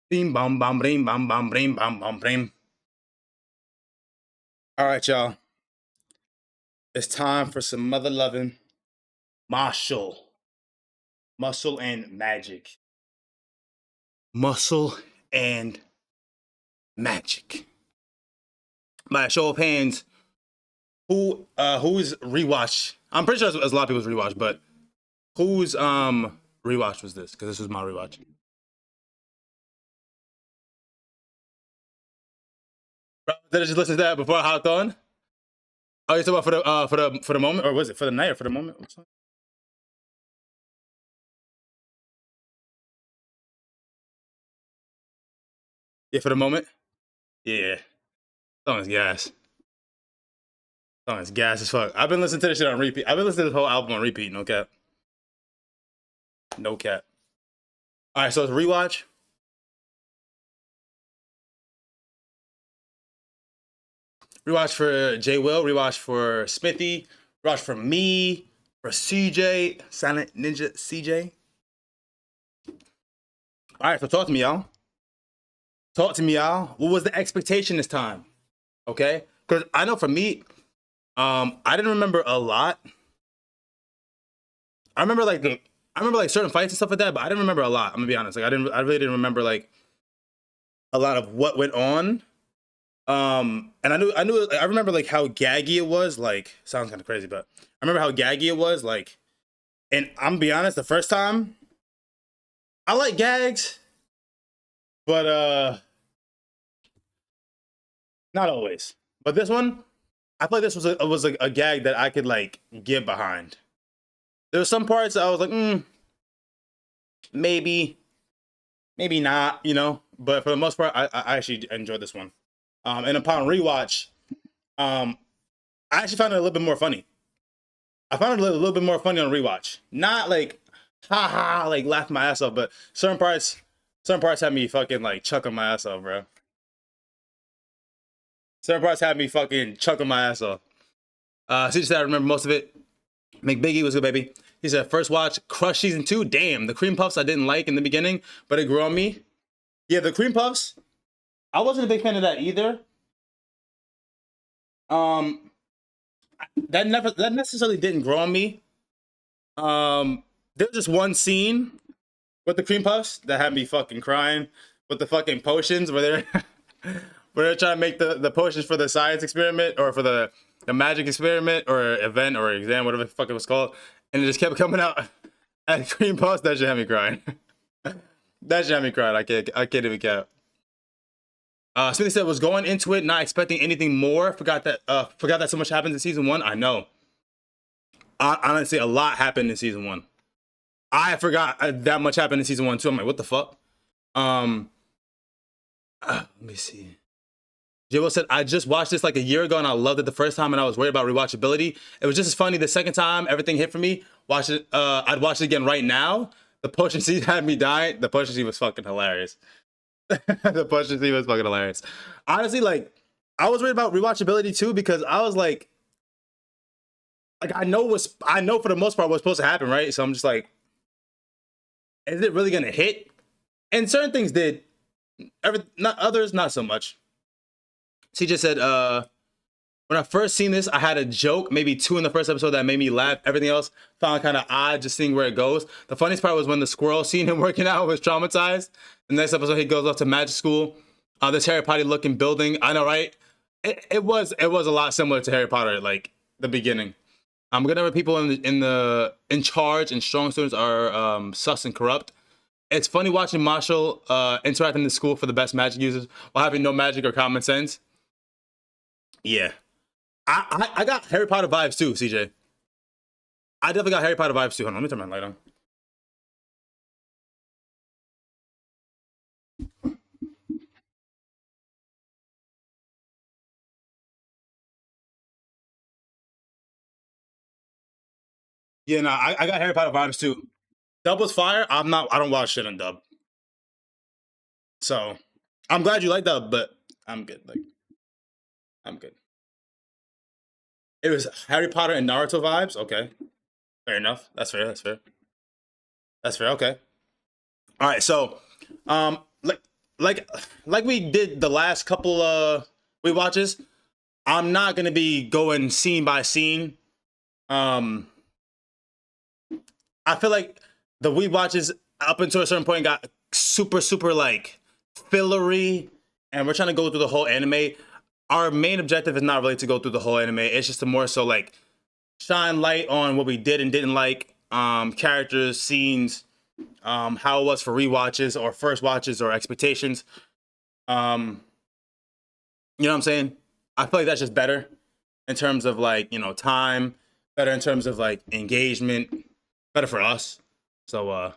Bim bam bam brim bam bam brim bam bam brim. All right, y'all. It's time for some mother loving Marshall. Muscle and magic. Muscle and magic. By a show of hands, who's rewatch? I'm pretty sure it's a lot of people's rewatch, but whose rewatch was this? Because this was my rewatch. Did I just listen to that before I hopped on? Oh, you talking about for the moment, or was it for the night or for the moment? Yeah, for the moment. Yeah, song is gas. Song is gas as fuck. I've been listening to this shit on repeat. I've been listening to this whole album on repeat. No cap. No cap. All right, so it's rewatch. Rewatch for J Will. Rewatch for Smithy. Rewatch for me. For CJ. Silent Ninja CJ. All right, so talk to me, y'all. Talk to me, y'all. What was the expectation this time? Okay, because I know for me, I didn't remember a lot. I remember like certain fights and stuff like that, but I didn't remember a lot. I'm gonna be honest. Like I really didn't remember like a lot of what went on. And I remember like how gaggy it was. Like, sounds kind of crazy, but I remember how gaggy it was. Like, and I'm gonna be honest, the first time, I like gags, but not always. But this one, I feel like this was like a gag that I could like get behind. There were some parts that I was like, maybe, maybe not, you know. But for the most part, I actually enjoyed this one. And upon rewatch, I actually found it a little bit more funny. I found it a little bit more funny on rewatch. Not like, ha ha, like laugh my ass off, but certain parts had me fucking like chuckling my ass off, bro. Certain parts had me fucking chuckling my ass off. So just said I remember most of it. McBiggie was good, baby. He said first watch, Crush season 2. Damn, the cream puffs I didn't like in the beginning, but it grew on me. Yeah, the cream puffs. I wasn't a big fan of that either. Um, that necessarily didn't grow on me. There was just one scene with the cream puffs that had me fucking crying with the fucking potions where they're where they're trying to make the potions for the science experiment or for the magic experiment or event or exam, whatever the fuck it was called, and it just kept coming out as cream puffs. That shit had me crying. That shit had me crying. I can't even count. Smithy said was going into it not expecting anything more. Forgot that so much happened in season 1. I know. Honestly, a lot happened in season 1. I forgot that much happened in season 1 too. I'm like, what the fuck? Let me see. J-Will said, I just watched this like a year ago and I loved it the first time and I was worried about rewatchability. It was just as funny the second time everything hit for me. I'd watch it again right now. The potion scene had me dying. The potion scene was fucking hilarious. The potion scene was fucking hilarious. Honestly, like, I was worried about rewatchability too because I was like I know for the most part what's supposed to happen, right? So I'm just like, is it really gonna hit? And certain things did. Not others, not so much. CJ said, when I first seen this, I had a joke, maybe 2 in the first episode that made me laugh. Everything else found kind of odd, just seeing where it goes. The funniest part was when the squirrel seeing him working out was traumatized. The next episode, he goes off to magic school. This Harry Potter looking building. I know, right? It was a lot similar to Harry Potter, like the beginning. Good number of people in charge and strong students are sus and corrupt. It's funny watching Marshall interacting in the school for the best magic users while having no magic or common sense. Yeah. I got Harry Potter vibes too, CJ. I definitely got Harry Potter vibes too. Hold on, let me turn my light on. Yeah, no, I got Harry Potter vibes too. Dub was fire. I don't watch shit on dub. So I'm glad you like dub, but I'm good. Like, I'm good. It was Harry Potter and Naruto vibes. Okay. Fair enough. That's fair. That's fair. That's fair. Okay. All right. So, like, like we did the last couple rewatches, I'm not gonna be going scene by scene. Um, I feel like the rewatches up until a certain point got super like fillery, and we're trying to go through the whole anime. Our main objective is not really to go through the whole anime. It's just to more so like shine light on what we did and didn't like, characters, scenes, how it was for rewatches or first watches or expectations. Um, you know what I'm saying? I feel like that's just better in terms of like, time, better in terms of like engagement, better for us. So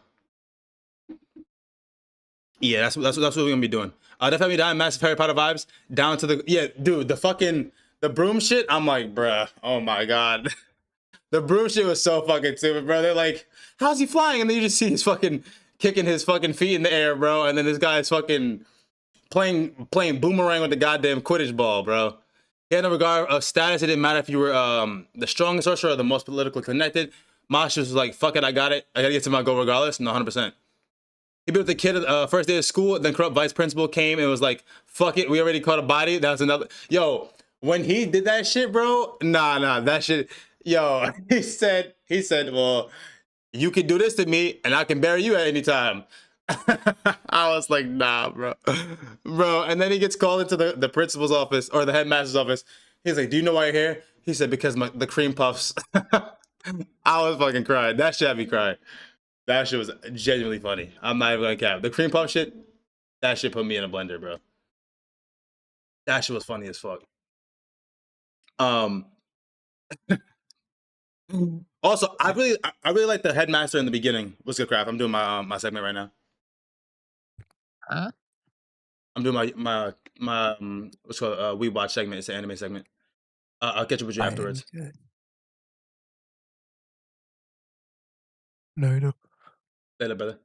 yeah, that's what we're gonna be doing. Definitely down massive Harry Potter vibes. Down to the, yeah, dude, the broom shit. I'm like, bruh, oh my god. The broom shit was so fucking stupid, bro. They're like, how's he flying? And then you just see his fucking kicking his fucking feet in the air, bro. And then this guy's fucking playing boomerang with the goddamn Quidditch ball, bro. He had no regard of status. It didn't matter if you were the strongest sorcerer or the most politically connected. Mosh was like, fuck it, I got it. I gotta get to my goal regardless. No, 100%. He beat up the kid first day of school. Then corrupt vice principal came and was like, fuck it, we already caught a body. That was another. Yo, when he did that shit, bro, nah, that shit. Yo, he said, well, you can do this to me and I can bury you at any time. I was like, nah, bro. Bro, and then he gets called into the principal's office or the headmaster's office. He's like, do you know why you're here? He said, because the cream puffs. I was fucking crying. That shit had me crying. That shit was genuinely funny. I'm not even gonna cap. The cream puff shit, that shit put me in a blender, bro. That shit was funny as fuck. Um, also, I really like the headmaster in the beginning. What's good, craft? I'm doing my segment right now. Huh? I'm doing my what's called WeebWatch segment. It's an anime segment. I'll catch up with you afterwards. Good. No. Later, brother.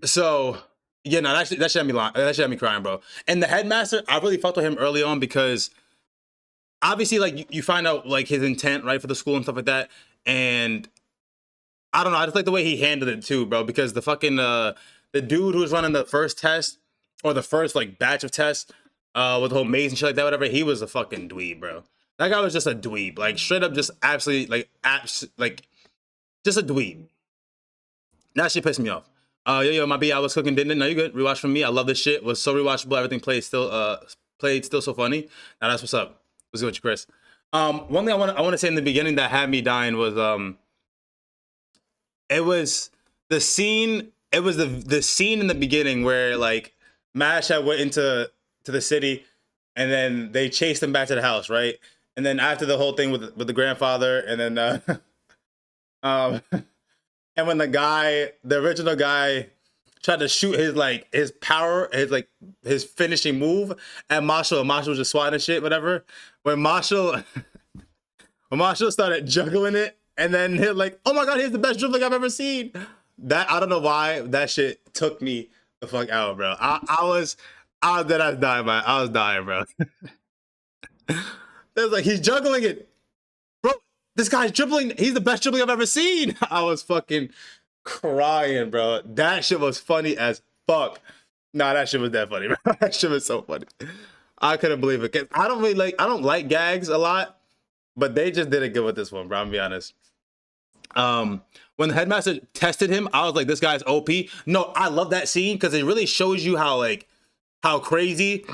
So yeah, no, that shit had me lying. That shit had me crying, bro. And the headmaster, I really fucked with him early on because obviously, like you find out like his intent, right, for the school and stuff like that. And I don't know, I just like the way he handled it too, bro. Because the fucking the dude who was running the first test or the first like batch of tests, with the whole maze and shit like that, whatever, he was a fucking dweeb, bro. That guy was just a dweeb, like straight up, just absolutely like just a dweeb. That shit pissed me off. Yo, my B, I was cooking dinner. No, you good? Rewatch from me. I love this shit. Was so rewatchable. Everything played still so funny. Now that's what's up. What's good with you, Chris? One thing I want to say in the beginning that had me dying was it was the scene. It was the scene in the beginning where like Mash had went into the city, and then they chased him back to the house, right? And then after the whole thing with the grandfather, and then um. And when the original guy, tried to shoot his power, his finishing move at Marshall, and Marshall was just swatting and shit, whatever. When Marshall started juggling it, and then he like, oh my god, he's the best dribbling I've ever seen. That I don't know why that shit took me the fuck out, bro. I was dying, man. I was dying, bro. It was like he's juggling it. This guy's dribbling. He's the best dribbling I've ever seen. I was fucking crying, bro. That shit was funny as fuck. Nah, that shit was that funny, bro. That shit was so funny. I couldn't believe it. I don't like gags a lot, but they just did it good with this one, bro. I'm gonna be honest. When the headmaster tested him, I was like, this guy's OP. No, I love that scene because it really shows you how crazy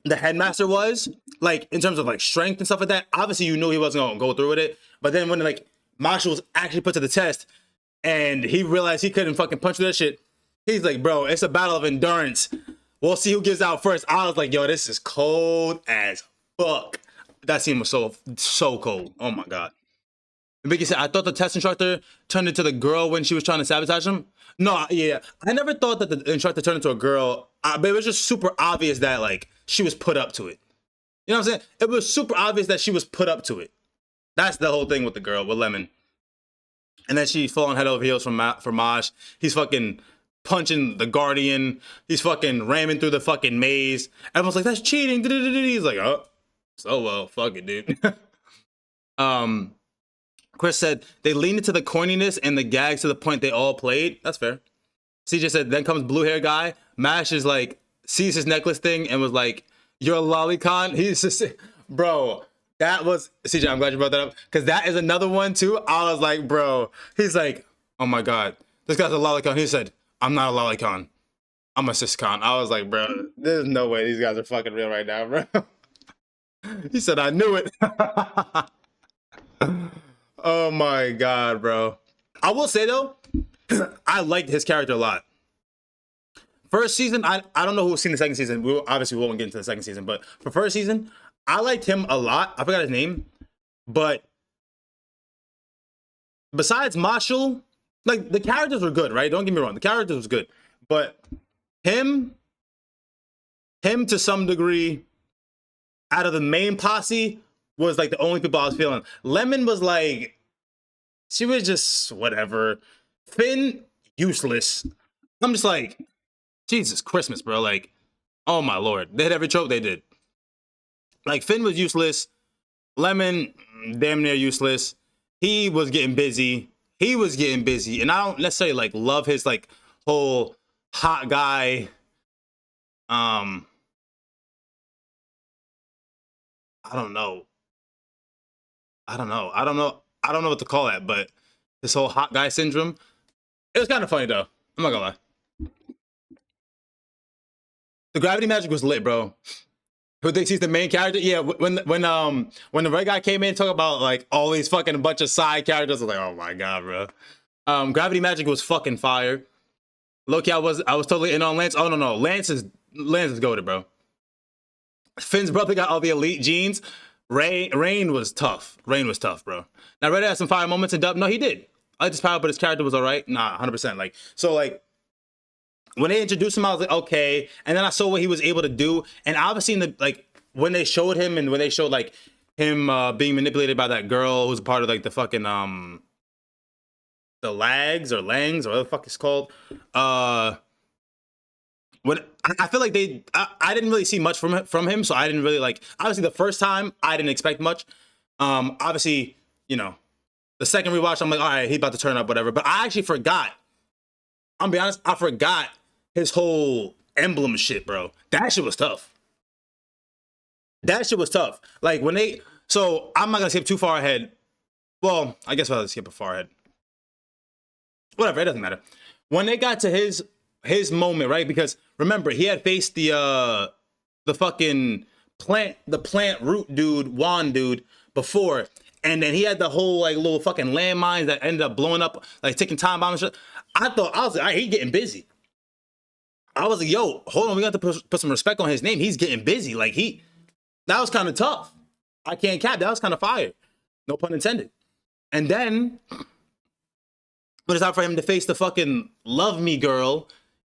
the headmaster was, like in terms of like strength and stuff like that. Obviously, you knew he wasn't gonna go through with it, but then when like Marshall was actually put to the test and he realized he couldn't fucking punch through that shit, he's like, bro, it's a battle of endurance. We'll see who gets out first. I was like, yo, this is cold as fuck. That scene was so cold. Oh my god. And Vicky said, I thought the test instructor turned into the girl when she was trying to sabotage him. No, yeah, I never thought that the instructor turned into a girl, but it was just super obvious that like she was put up to it. You know what I'm saying? It was super obvious that she was put up to it. That's the whole thing with the girl, with Lemon. And then she's falling head over heels for Maj. He's fucking punching the Guardian. He's fucking ramming through the fucking maze. Everyone's like, that's cheating. He's like, oh, so well, fuck it, dude. Chris said, they leaned into the corniness and the gags to the point they all played. That's fair. CJ said, then comes blue hair guy. Mash is like, sees his necklace thing and was like, you're a lolicon. He's just, bro, that was, CJ, I'm glad you brought that up. Because that is another one too. I was like, bro, he's like, oh my God, this guy's a lolicon. He said, I'm not a lolicon. I'm a siscon. I was like, bro, there's no way these guys are fucking real right now, bro. He said, I knew it. Oh my God, bro. I will say though, I liked his character a lot. First season, I don't know who's seen the second season. We obviously won't get into the second season, but for first season, I liked him a lot. I forgot his name, but besides Mashle, like the characters were good, right? Don't get me wrong, the characters was good, but him to some degree, out of the main posse, was like the only people I was feeling. Lemon was like, she was just whatever. Finn, useless. I'm just like, Jesus Christmas, bro. Like, oh my Lord. They had every trope they did. Like, Finn was useless. Lemon, damn near useless. He was getting busy. And I don't necessarily like love his like whole hot guy. I don't know what to call that, but this whole hot guy syndrome. It was kind of funny though. I'm not gonna lie. The gravity magic was lit, bro. Who thinks he's the main character? Yeah, when the red guy came in and talked about like all these fucking bunch of side characters, I was like, oh my God, bro. Gravity magic was fucking fire. Loki, I was totally in on Lance. Oh no, Lance is goated, bro. Finn's brother got all the elite genes. Rain was tough. Rain was tough, bro. Now Red had some fire moments in dub. No, he did. I just power, but his character was all right. Nah, 100%. Like, so like when they introduced him, I was like, okay. And then I saw what he was able to do. And obviously in the like when they showed him and when they showed like him being manipulated by that girl who's part of like the fucking the Lags or Langs or whatever the fuck it's called. When I feel like I didn't really see much from him, so I didn't really like. Obviously, the first time I didn't expect much. Obviously, you know, the second rewatch, I'm like, all right, he's about to turn up, whatever. But I actually forgot. I'm gonna be honest, I forgot his whole emblem shit, bro. That shit was tough. Like when they, so I'm not gonna skip too far ahead. Well, I guess I'll skip a far ahead. Whatever, it doesn't matter. When they got to his moment, right? Because remember, he had faced the fucking plant root dude, Juan dude, before, and then he had the whole like little fucking landmines that ended up blowing up, like ticking time bomb and shit. I was like, he getting busy. I was like, yo, hold on, we got to put some respect on his name. He's getting busy. Like that was kind of tough. I can't cap. That was kind of fire. No pun intended. And then when it's time for him to face the fucking love me girl,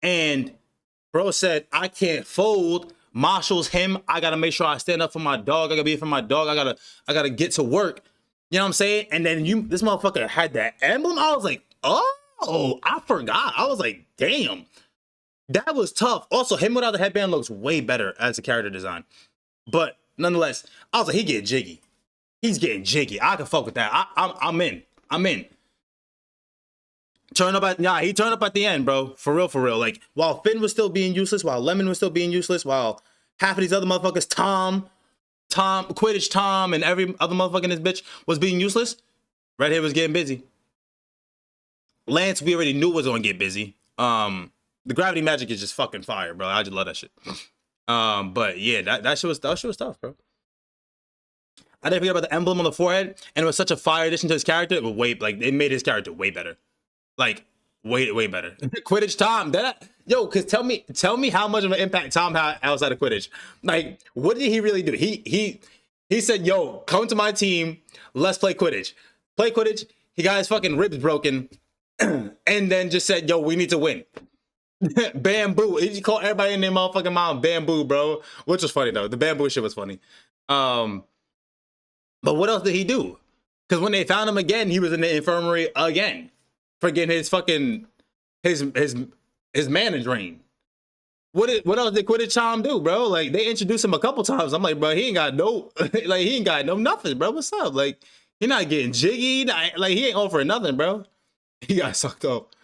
and bro said, I can't fold. Mashle's him. I gotta make sure I stand up for my dog. I gotta be for my dog. I gotta get to work. You know what I'm saying? And then this motherfucker had that emblem. I was like, oh, I forgot. I was like, damn. That was tough. Also, him without the headband looks way better as a character design. But nonetheless, I was like, he getting jiggy. He's getting jiggy. I can fuck with that. I'm in. He turned up at the end, bro. For real. Like, while Finn was still being useless, while Lemon was still being useless, while half of these other motherfuckers, Quidditch Tom, and every other motherfucker in this bitch was being useless, Red Hair was getting busy. Lance, we already knew was gonna get busy. The gravity magic is just fucking fire, bro. I just love that shit. But yeah, that shit was tough, bro. I didn't forget about the emblem on the forehead, and it was such a fire addition to his character. It was it made his character way better. Like, way better. Quidditch Tom, cause tell me how much of an impact Tom had outside of Quidditch. Like, what did he really do? He said, yo, come to my team, let's play Quidditch. Play Quidditch. He got his fucking ribs broken, and then just said, yo, we need to win. Bamboo. He called everybody in their motherfucking mouth Bamboo, bro. Which was funny though. The bamboo shit was funny. But what else did he do? Because when they found him again, he was in the infirmary again for getting his fucking his mana drain. What else did Quidditch Tom do, bro? Like, they introduced him a couple times. I'm like, bro, he ain't got no nothing, bro. What's up? Like, he not getting jiggy. He ain't offering nothing, bro. He got sucked up.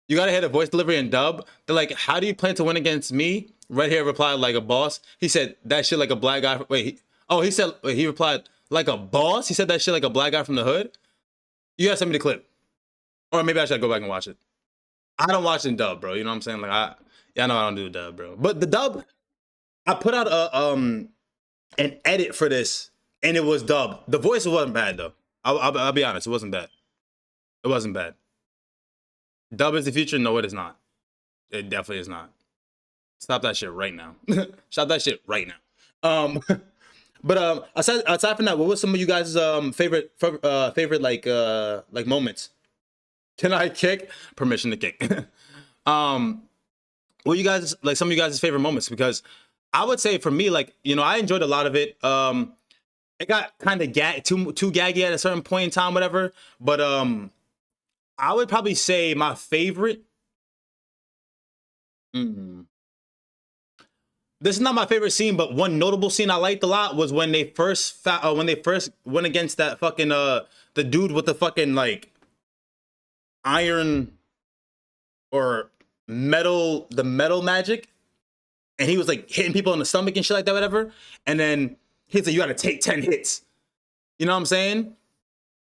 You gotta hear the voice delivery and dub. They're like, how do you plan to win against me? Red hair replied like a boss. He said that shit like a black guy. He said, he replied like a boss. He said that shit like a black guy from the hood. You gotta send me the clip. Or maybe I should go back and watch it. I don't watch it in dub, bro. You know what I'm saying? Like, I know I don't do dub, bro. But the dub, I put out an edit for this, and it was dubbed. The voice wasn't bad though. I'll be honest, it wasn't bad. It wasn't bad. Dub is the future. No, it is not. It definitely is not. Stop that shit right now. Stop that shit right now. But aside from that, what was some of you guys' favorite like moments? Can I kick? Permission to kick. What you guys like? Some of you guys' favorite moments? Because I would say for me, like, you know, I enjoyed a lot of it. It got kind of too gaggy at a certain point in time, whatever. But I would probably say my favorite. This is not my favorite scene, but one notable scene I liked a lot was when they first went against that fucking the dude with the fucking like iron or metal, the metal magic, and he was like hitting people in the stomach and shit like that, whatever. And then he's like, you got to take 10 hits. You know what I'm saying?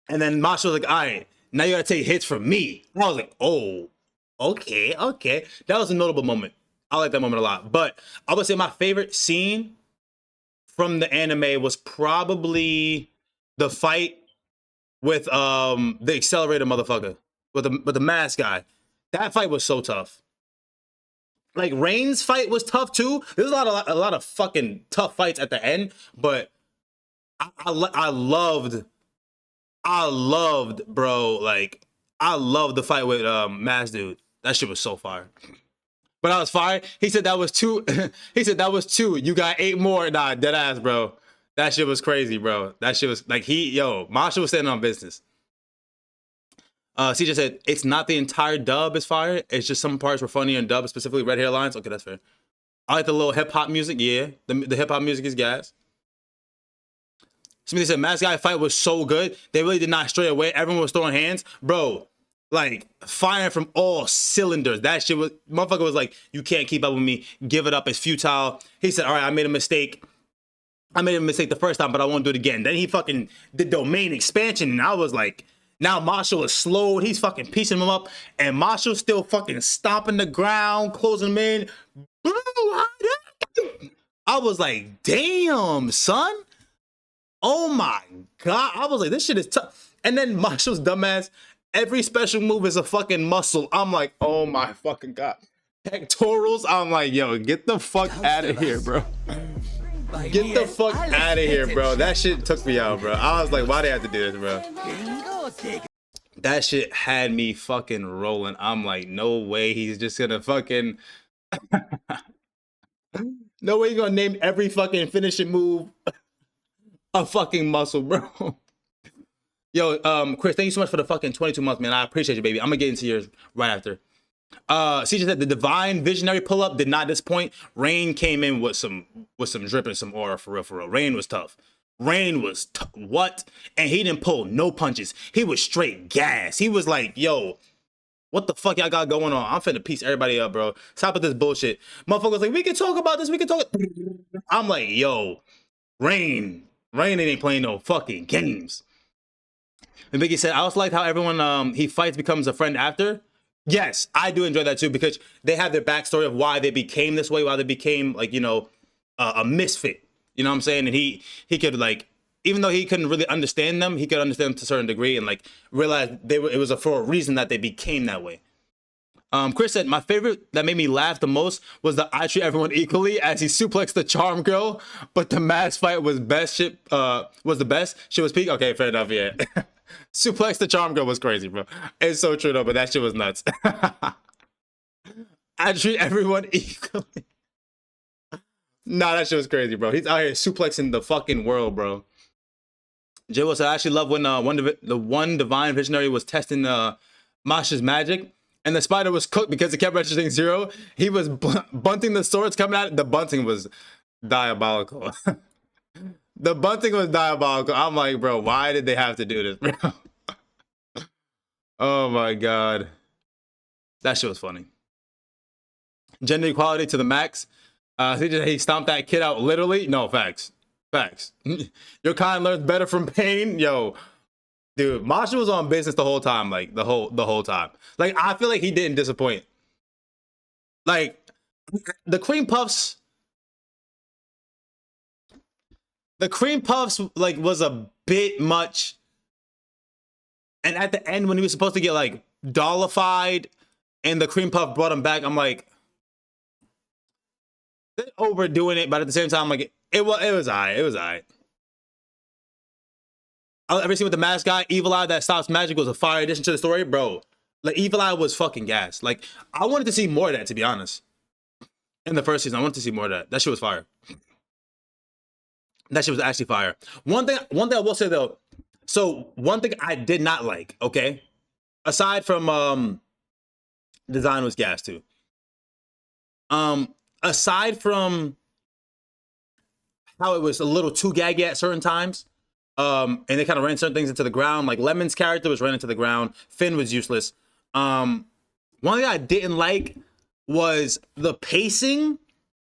And then Mashle was like, all right, now you got to take hits from me. And I was like, oh, okay. That was a notable moment. I like that moment a lot. But I would say my favorite scene from the anime was probably the fight with the accelerator motherfucker, with the mask guy. That fight was so tough. Like Rain's fight was tough too. There's a lot of fucking tough fights at the end, but I loved, bro. Like I loved the fight with Mask Dude. That shit was so fire. But I was fire. He said that was 2. He said that was 2. You got 8 more. Nah, dead ass, bro. That shit was crazy, bro. That shit was like Mashle was standing on business. CJ said it's not the entire dub is fire. It's just some parts were funny in dub, specifically red hairlines. Okay, that's fair. I like the little hip hop music. Yeah, the hip hop music is gas. Somebody said Mask Guy fight was so good. They really did not stray away. Everyone was throwing hands, bro. Like firing from all cylinders. That shit was motherfucker was like, you can't keep up with me. Give it up. It's futile. He said, all right, I made a mistake. I made a mistake the first time, but I won't do it again. Then he fucking did domain expansion, and I was like, now Mashle is slowed. He's fucking piecing him up, and Marshal's still fucking stomping the ground, closing him in. I was like, damn, son. Oh my God. I was like, this shit is tough. And then Marshal's dumbass, every special move is a fucking muscle. I'm like, oh my fucking God. Pectorals. I'm like, yo, get the fuck out of here, bro. Get the fuck out of here, bro. That shit took me out, bro. I was like, why they have to do this, bro? That shit had me fucking rolling. I'm like, no way he's just gonna fucking... No way he's gonna name every fucking finishing move a fucking muscle, bro. Yo, Chris, thank you so much for the fucking 22 months, man. I appreciate you, baby. I'm gonna get into yours right after. CJ said the divine visionary pull-up did not disappoint. Rain came in with some drip and some aura, for real. Rain was tough. Rain was what? And he didn't pull no punches. He was straight gas. He was like, yo, what the fuck y'all got going on? I'm finna piece everybody up, bro. Stop with this bullshit. Motherfuckers like, we can talk about this. We can talk. I'm like, yo, Rain ain't playing no fucking games. And Biggie said, I also like how everyone he fights becomes a friend after. Yes, I do enjoy that too, because they have their backstory of why they became this way, why they became like, you know, a misfit. You know what I'm saying? And he could like, even though he couldn't really understand them, he could understand them to a certain degree and like realize it was for a reason that they became that way. Chris said, my favorite that made me laugh the most was the I treat everyone equally as he suplexed the charm girl, but the mask fight was was the best. Shit was peak. Okay, fair enough, yeah. Suplex the charm girl was crazy, bro. It's so true though, but that shit was nuts. I treat everyone equally. Nah, that shit was crazy, bro. He's out here suplexing the fucking world, bro. Jay Will said, I actually love when the one divine visionary was testing Mashle's magic, and the spider was cooked because it kept registering 0. He was bunting the swords coming out. The bunting was diabolical. The bunting was diabolical. I'm like, bro, why did they have to do this, bro? Oh my God. That shit was funny. Gender equality to the max. He stomped that kid out literally. No, facts. Facts. Your kind learns better from pain. Yo, dude, Mashle was on business the whole time, like the whole time. Like, I feel like he didn't disappoint. Like, the cream puffs, like, was a bit much. And at the end, when he was supposed to get like dollified, and the cream puff brought him back, I'm like, they're overdoing it, but at the same time, like, it was alright. It was alright. Every scene with the mask guy, Evil Eye that stops magic was a fire addition to the story, bro. Like, Evil Eye was fucking gas. Like, I wanted to see more of that, to be honest. In the first season, I wanted to see more of that. That shit was fire. That shit was actually fire. One thing I will say though. So one thing I did not like, okay, aside from design was gas too. Aside from how it was a little too gaggy at certain times, and they kind of ran certain things into the ground. Like Lemon's character was ran into the ground. Finn was useless. One thing I didn't like was the pacing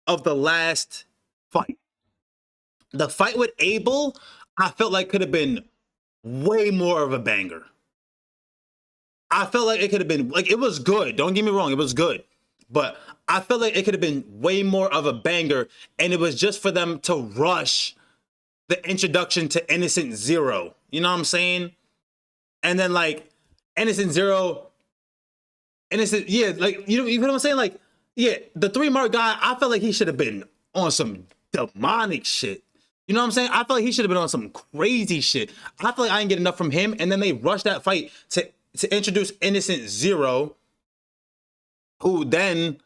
of the last fight. The fight with Abel, I felt like could have been way more of a banger. I felt like it could have been, like, it was good. Don't get me wrong, it was good. But I felt like it could have been way more of a banger, and it was just for them to rush the introduction to Innocent Zero. You know what I'm saying? And then, like, Innocent, yeah, like, you know what I'm saying? Like, yeah, the 3 mark guy, I felt like he should have been on some demonic shit. You know what I'm saying? I felt like he should have been on some crazy shit. I feel like I didn't get enough from him, and then they rushed that fight to introduce Innocent Zero, who then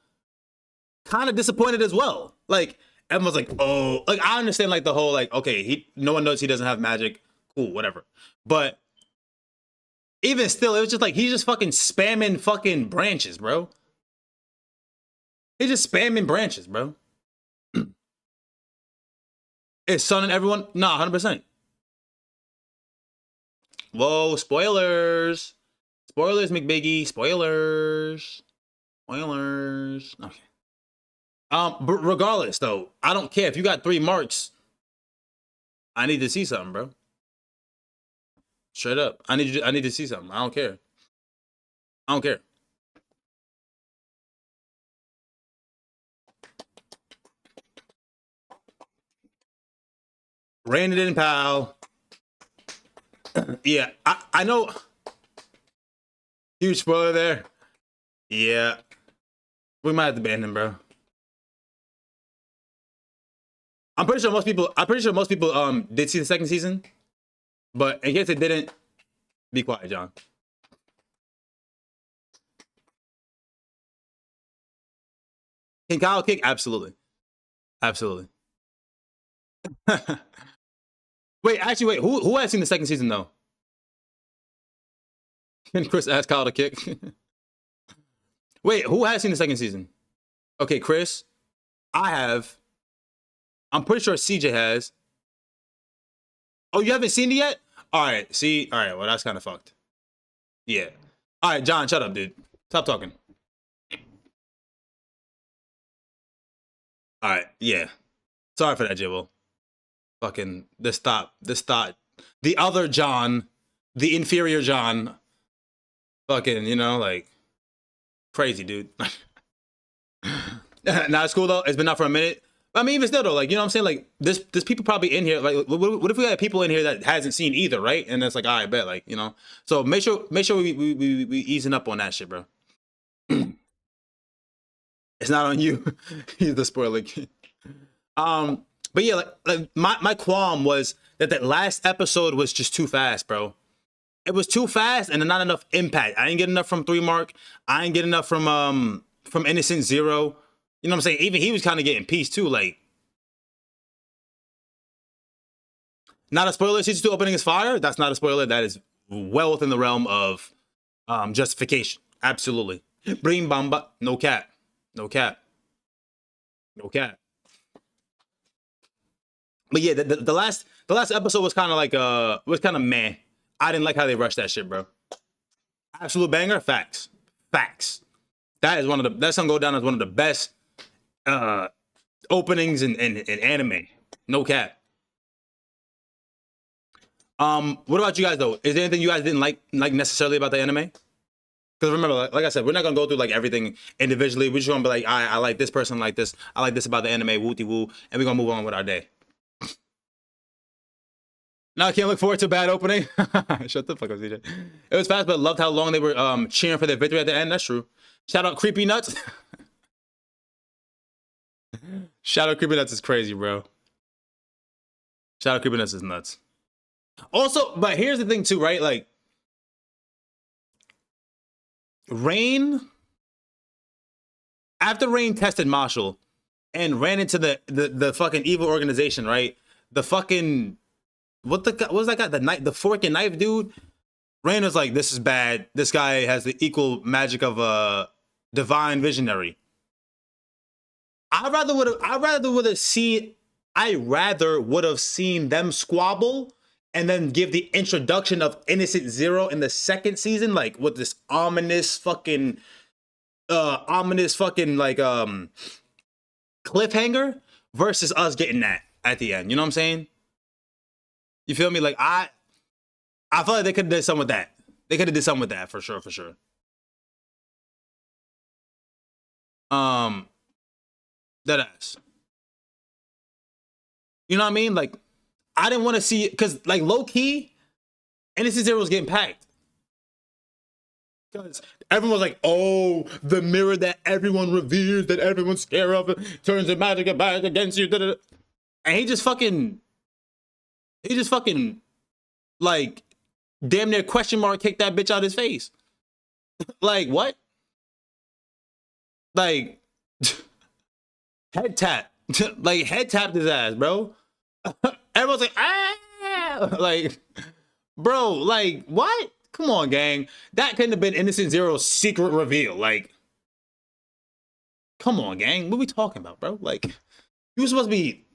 kind of disappointed as well. Like, everyone's like, oh, like, I understand, like, the whole, like, okay, no one knows he doesn't have magic. Cool, whatever. But even still, it was just like, he's just fucking spamming fucking branches, bro. He's just spamming branches, bro. Is sunning everyone? Nah, 100%. Whoa, spoilers. Spoilers, McBiggie. Spoilers. Spoilers. Okay. But regardless, though, I don't care. If you got 3 marks, I need to see something, bro. Straight up. I need to see something. I don't care. I don't care. Ran it in, pal. Yeah, I know. Huge spoiler there. Yeah. We might have to ban him, bro. I'm pretty sure most people did see the second season. But in case they didn't, be quiet, John. Can Kyle kick? Absolutely. Absolutely. Wait, actually, who has seen the second season though? Can Chris ask Kyle to kick? Wait, who has seen the second season? Okay, Chris. I have. I'm pretty sure CJ has. Oh, you haven't seen it yet? All right, see? All right, well, that's kind of fucked. Yeah. All right, John, shut up, dude. Stop talking. All right, yeah. Sorry for that, Jibble. Fucking this thought. The other John, the inferior John. Fucking, you know, like, crazy, dude. Nah, it's cool though. It's been out for a minute. I mean, even still though, like, you know what I'm saying? Like, there's people probably in here. Like, what if we had people in here that hasn't seen either, right? And that's like, all right, bet, like, you know. So make sure we easing up on that shit, bro. It's not on you. He's the spoiler kid. But yeah, like my qualm was that last episode was just too fast, bro. It was too fast and not enough impact. I didn't get enough from 3 mark. I didn't get enough from Innocent Zero. You know what I'm saying? Even he was kind of getting peace too. Like, not a spoiler. Season 2 opening is fire. That's not a spoiler. That is well within the realm of justification. Absolutely. Bring Bamba. No cap. No cap. No cap. But yeah, the last episode was kind of like was kind of meh. I didn't like how they rushed that shit, bro. Absolute banger. Facts. Facts. That is that's gonna go down as one of the best openings in anime. No cap. What about you guys though? Is there anything you guys didn't like necessarily about the anime? Because remember, like I said, we're not gonna go through like everything individually. We're just gonna be like, I like this person, like this. I like this about the anime, wooty woo, and we're gonna move on with our day. Now I can't look forward to a bad opening. Shut the fuck up, CJ. It was fast, but loved how long they were cheering for their victory at the end. That's true. Shout out Creepy Nuts. Shout out Creepy Nuts is crazy, bro. Shout out Creepy Nuts is nuts. Also, but here's the thing too, right? Like, Rain, after Rain tested Mashle and ran into the fucking evil organization, right? The fucking what was that guy? The fork and knife dude. Rain was like, this is bad. This guy has the equal magic of a divine visionary. I rather would have seen them squabble and then give the introduction of Innocent Zero in the second season, like with this ominous fucking like cliffhanger versus us getting that at the end. You know what I'm saying? You feel me? Like I feel like they could have did something with that. They could have did something with that for sure, for sure. That ass. You know what I mean? Like, I didn't want to see it because, like, low key, Innocent Zero was getting packed. Because everyone was like, oh, the mirror that everyone reveres, that everyone's scared of, turns the magic back against you. And he just fucking, like, damn near question mark kicked that bitch out his face. Like, what? Like, head tap. Like, head tapped his ass, bro. Everyone's like, ah! Like, bro, like, what? Come on, gang. That couldn't have been Innocent Zero's secret reveal. Like, come on, gang. What are we talking about, bro? Like, you were supposed to be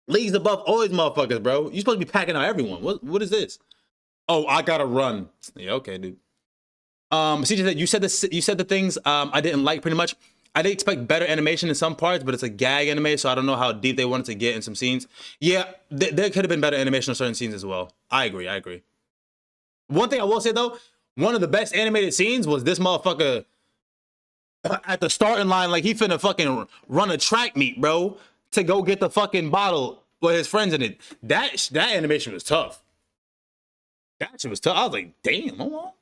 leagues above all these motherfuckers, bro. You're supposed to be packing out everyone. What is this? Oh, I gotta run. Yeah, okay, dude. CJ, you said this. You said the things I didn't like pretty much. I did expect better animation in some parts, but it's a gag anime, so I don't know how deep they wanted to get in some scenes. Yeah, there could have been better animation in certain scenes as well. I agree. One thing I will say though, one of the best animated scenes was this motherfucker at the starting line, like he finna fucking run a track meet, bro, to go get the fucking bottle with his friends in it. That animation was tough. That shit was tough. I was like, damn, hold on.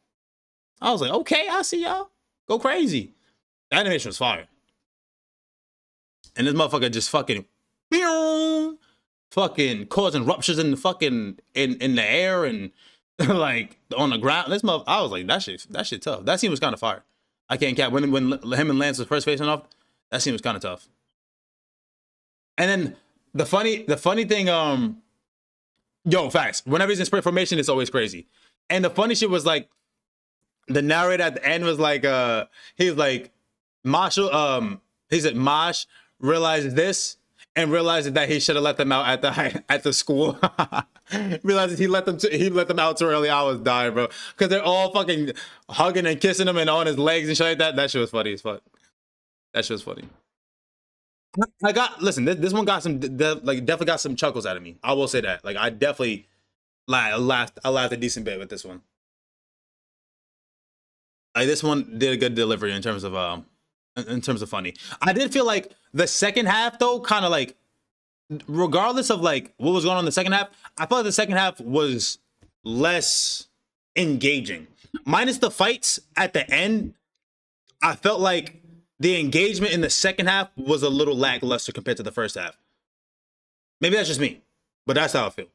I was like, okay, I see y'all. Go crazy. The animation was fire. And this motherfucker just fucking causing ruptures in the fucking in the air and like on the ground. This motherfucker, I was like, that shit tough. That scene was kind of fire. I can't cap when him and Lance was first facing off. That scene was kind of tough. And then the funny thing, yo, facts. Whenever he's in spirit formation, it's always crazy. And the funny shit was like, the narrator at the end was like, he was like, Mashle, he said Mosh realizes this and realizes that he should have let them out at the school. Realizes he let them out too early. I was dying, bro, because they're all fucking hugging and kissing him and on his legs and shit like that. That shit was funny as fuck. That shit was funny. Listen, this one got definitely got some chuckles out of me. I will say that. Like, I definitely laughed a decent bit with this one. Like, this one did a good delivery in terms of funny. I did feel like the second half though, kind of like, regardless of like what was going on in the second half, I felt like the second half was less engaging. Minus the fights at the end, I felt like the engagement in the second half was a little lackluster compared to the first half. Maybe that's just me, but that's how I feel.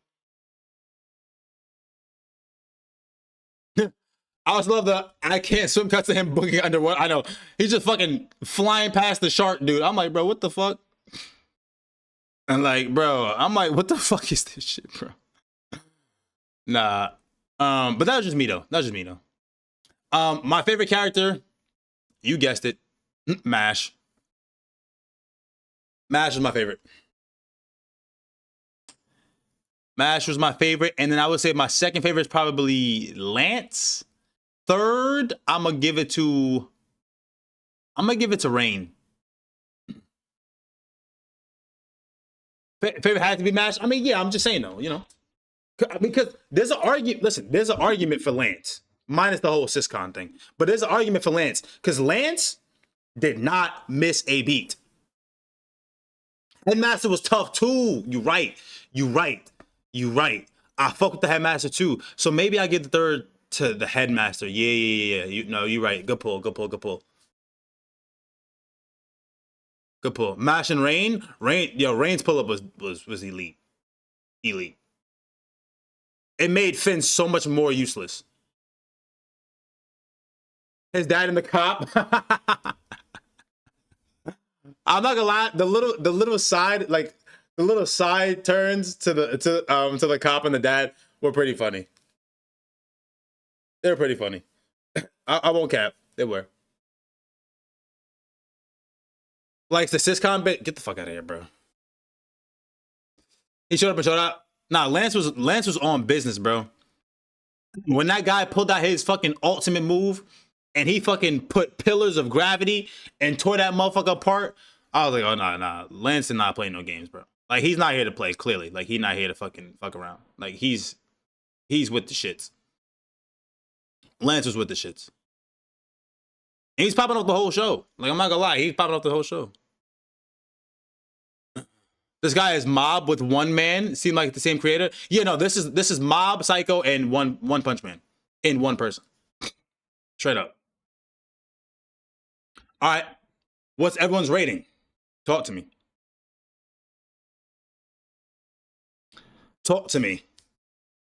I also love the I can't swim cuts of him booking underwater. I know. He's just fucking flying past the shark dude. I'm like, bro, what the fuck? And like, bro, I'm like, what the fuck is this shit, bro? Nah. But that was just me though. My favorite character, you guessed it, Mash. Mash was my favorite. Mash was my favorite. And then I would say my second favorite is probably Lance. Third, I'm gonna give it to I'm gonna give it to Rain. Favorite had to be Mash. I mean, yeah, I'm just saying though, you know, because there's an argument. Listen, there's an argument for Lance, minus the whole Syscon thing. But there's an argument for Lance because Lance did not miss a beat. Headmaster was tough too. You right. You right. You right. I fuck with the Headmaster too. So maybe I give the third to the Headmaster. Yeah. You right. Good pull. Good pull. Good pull. Good pull. Mash and Rain. Rain's pull up was elite. Elite. It made Finn so much more useless. His dad in the cop. I'm not gonna lie, the little side, like the little side turns to the cop and the dad were pretty funny. They were pretty funny. I won't cap. They were. Like the Syscon bit, get the fuck out of here, bro. He showed up and showed out. Nah, Lance was on business, bro. When that guy pulled out his fucking ultimate move and he fucking put pillars of gravity and tore that motherfucker apart, I was like, oh nah. Lance did not play no games, bro. Like he's not here to play, clearly. Like he's not here to fucking fuck around. Like he's with the shits. Lance was with the shits. And he's popping off the whole show. Like I'm not gonna lie, he's popping off the whole show. This guy is Mob with one man. Seem like the same creator. Yeah, no, this is Mob, Psycho, and One Punch Man in one person. Straight up. All right. What's everyone's rating? Talk to me. Talk to me.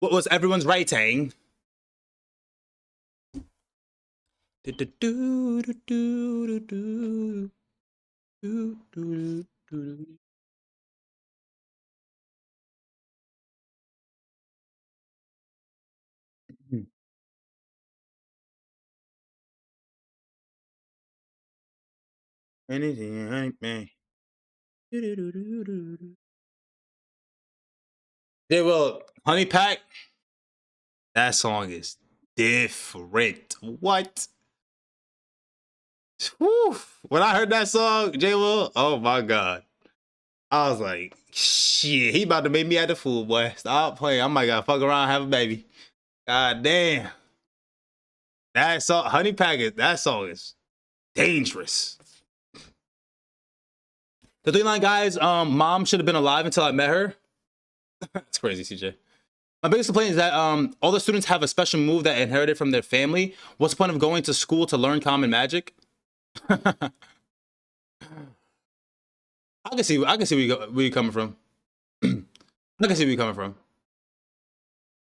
What was everyone's rating? Anything ain't me. Yeah, well, Honey Pack, that song is different. What? Whew. When I heard that song, J Will, oh my god. I was like, shit, he about to make me at the fool, boy. Stop playing. I might gotta fuck around and have a baby. God damn. That song, Honey Pack, that song is dangerous. The 3 Line guys, mom should have been alive until I met her. That's crazy, CJ. My biggest complaint is that all the students have a special move that inherited from their family. What's the point of going to school to learn common magic? I can see where you're coming from. I can see where you're coming from.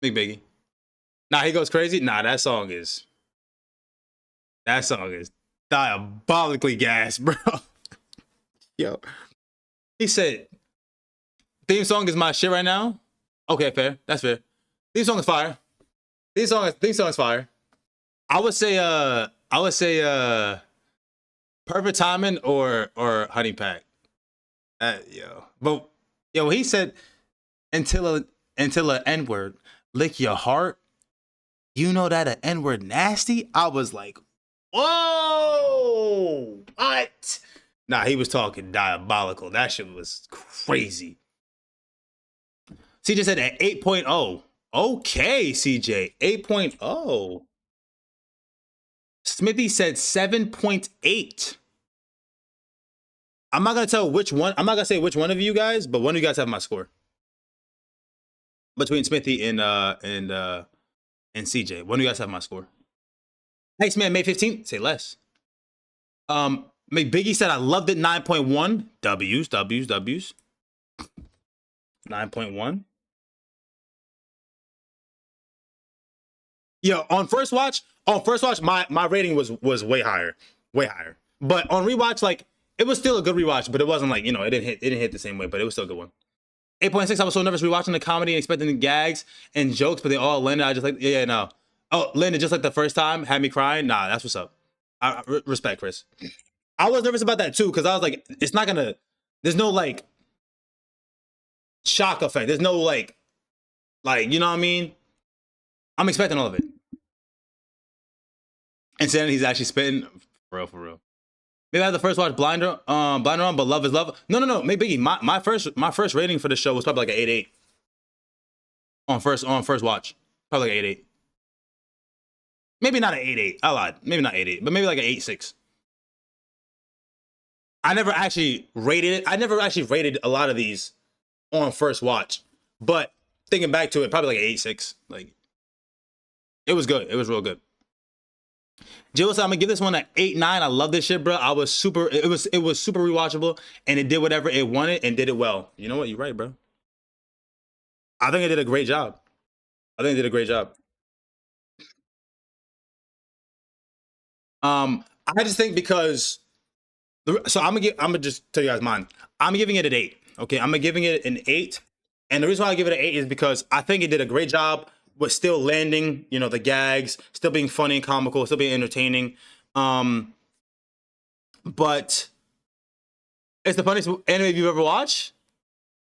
Big Biggie. Nah, he goes crazy. Nah, that song is diabolically gas, bro. Yo. He said, theme song is my shit right now. Okay, fair. That's fair. Theme song is fire. Theme song is fire. I would say Perfect Timing or Honey Pack. But he said until an N-word lick your heart. You know that an N-word nasty? I was like, whoa, what? Nah, he was talking diabolical. That shit was crazy. CJ said at 8.0. Okay, CJ, 8.0. Smithy said 7.8. I'm not gonna tell which one. I'm not gonna say which one of you guys, but one of you guys have my score. Between Smithy and CJ. One of you guys have my score. Thanks, man. May 15th. Say less. McBiggie said I loved it. 9.1. W's. 9.1. Yo, on first watch, my rating was way higher. But on rewatch, like it was still a good rewatch, but it wasn't like, it didn't hit the same way, but it was still a good one. 8.6, I was so nervous rewatching the comedy and expecting the gags and jokes, but they all landed. I just like, no. Oh, landed just like the first time, had me crying. Nah, that's what's up. Respect, Chris. I was nervous about that too, because I was like, it's not gonna, there's no like shock effect. There's no like, you know what I mean? I'm expecting all of it. And then he's actually spitting, for real. Maybe I had the first watch Blinder on, but Love is Love. No. Maybe Biggie. My first rating for the show was probably like an 8.8 on first watch. Probably like an 8.8. Maybe not an 8.8. I lied. Maybe not 8.8, but maybe like an 8.6. I never actually rated it. I never actually rated a lot of these on first watch, but thinking back to it, probably like an 8.6. Like it was good. It was real good. Jill said, I'm gonna give this one an 8.9. I love this shit, bro. I was super. It was super rewatchable, and it did whatever it wanted and did it well. You know what? You're right, bro. I think it did a great job. I think it did a great job. I just think because so I'm gonna just tell you guys mine. I'm giving it an 8. Okay, I'm giving it an 8, and the reason why I give it an 8 is because I think it did a great job with still landing, the gags, still being funny and comical, still being entertaining. But it's the funniest anime you've ever watched.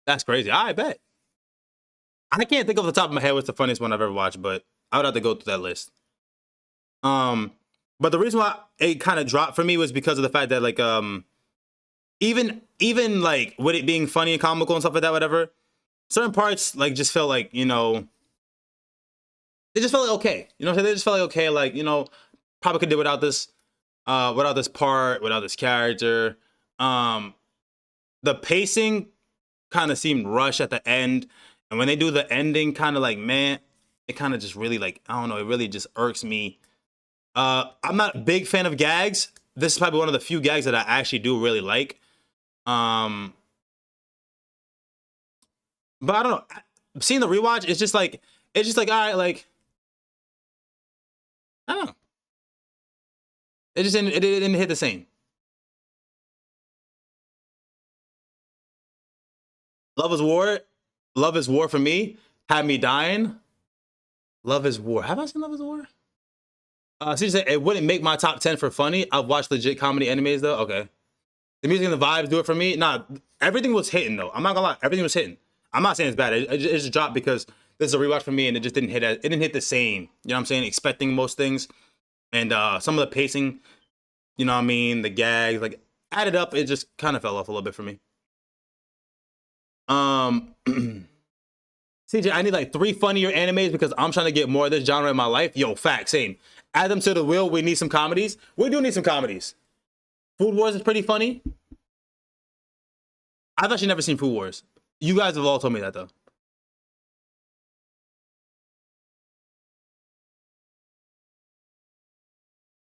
That's crazy. I bet. I can't think off the top of my head what's the funniest one I've ever watched, but I would have to go through that list. Um, but the reason why it kind of dropped for me was because of the fact that like even like with it being funny and comical and stuff like that, whatever, certain parts like just felt like, they just felt like okay. You know what I'm saying? They just felt like okay, like, probably could do without this part, without this character. The pacing kind of seemed rushed at the end. And when they do the ending, kind of like, man, it kind of just really like, I don't know, it really just irks me. I'm not a big fan of gags. This is probably one of the few gags that I actually do really like. But I don't know. Seeing the rewatch, it's just like, all right, like, I don't know. It didn't hit the same. Love is War. Love is War for me. Had me dying. Love is War. Have I seen Love is War? Seriously, it wouldn't make my top 10 for funny. I've watched legit comedy animes though. Okay. The music and the vibes do it for me. Nah, everything was hitting though. I'm not gonna lie, everything was hitting. I'm not saying it's bad. It just dropped because this is a rewatch for me, and it just didn't hit. It didn't hit the same. You know what I'm saying? Expecting most things, and some of the pacing. You know what I mean? The gags, like added up, it just kind of fell off a little bit for me. Um, CJ, I need like 3 funnier animes because I'm trying to get more of this genre in my life. Yo, fact, same. Add them to the wheel. We need some comedies. We do need some comedies. Food Wars is pretty funny. I've actually never seen Food Wars. You guys have all told me that though.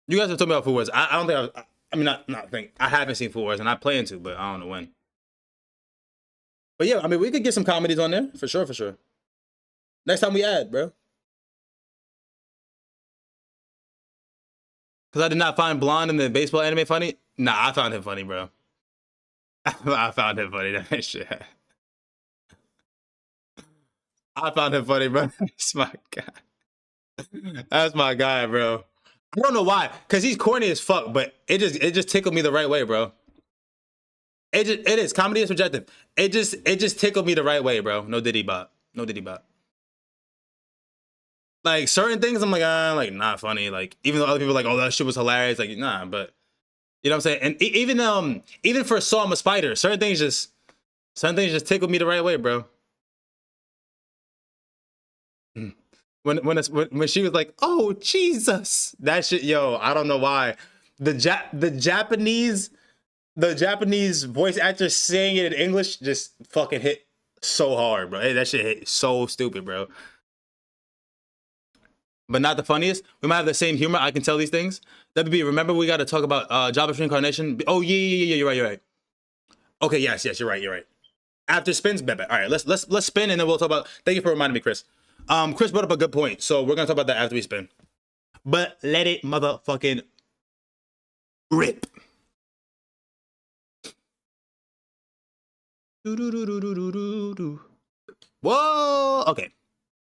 You guys have told me about Food Wars. I don't think I mean not think I haven't seen Food Wars and I plan to, but I don't know when. But yeah, I mean we could get some comedies on there for sure, for sure. Next time we add, bro. Because I did not find Blonde in the baseball anime funny. Nah, I found him funny, bro. I found him funny. That shit. I found him funny, bro. That's my guy. That's my guy, bro. I don't know why, cause he's corny as fuck, but it just tickled me the right way, bro. It is comedy is subjective. It just tickled me the right way, bro. No diddy bot. No diddy bot. Like certain things, I'm like not funny. Like even though other people are like, oh that shit was hilarious. Like nah, but you know what I'm saying. And even for Saw I'm a Spider, certain things just tickled me the right way, bro. When she was like, "Oh Jesus," that shit, yo, I don't know why. The Japanese voice actor saying it in English just fucking hit so hard, bro. Hey, that shit hit so stupid, bro. But not the funniest. We might have the same humor. I can tell these things. WB, remember we got to talk about Jabba's reincarnation. Oh yeah. You're right. You're right. Okay, yes. You're right. You're right. After spins, bet. All right, let's spin and then we'll talk about. Thank you for reminding me, Chris. Chris brought up a good point, so we're gonna talk about that after we spin. But let it motherfucking rip. Whoa. Okay.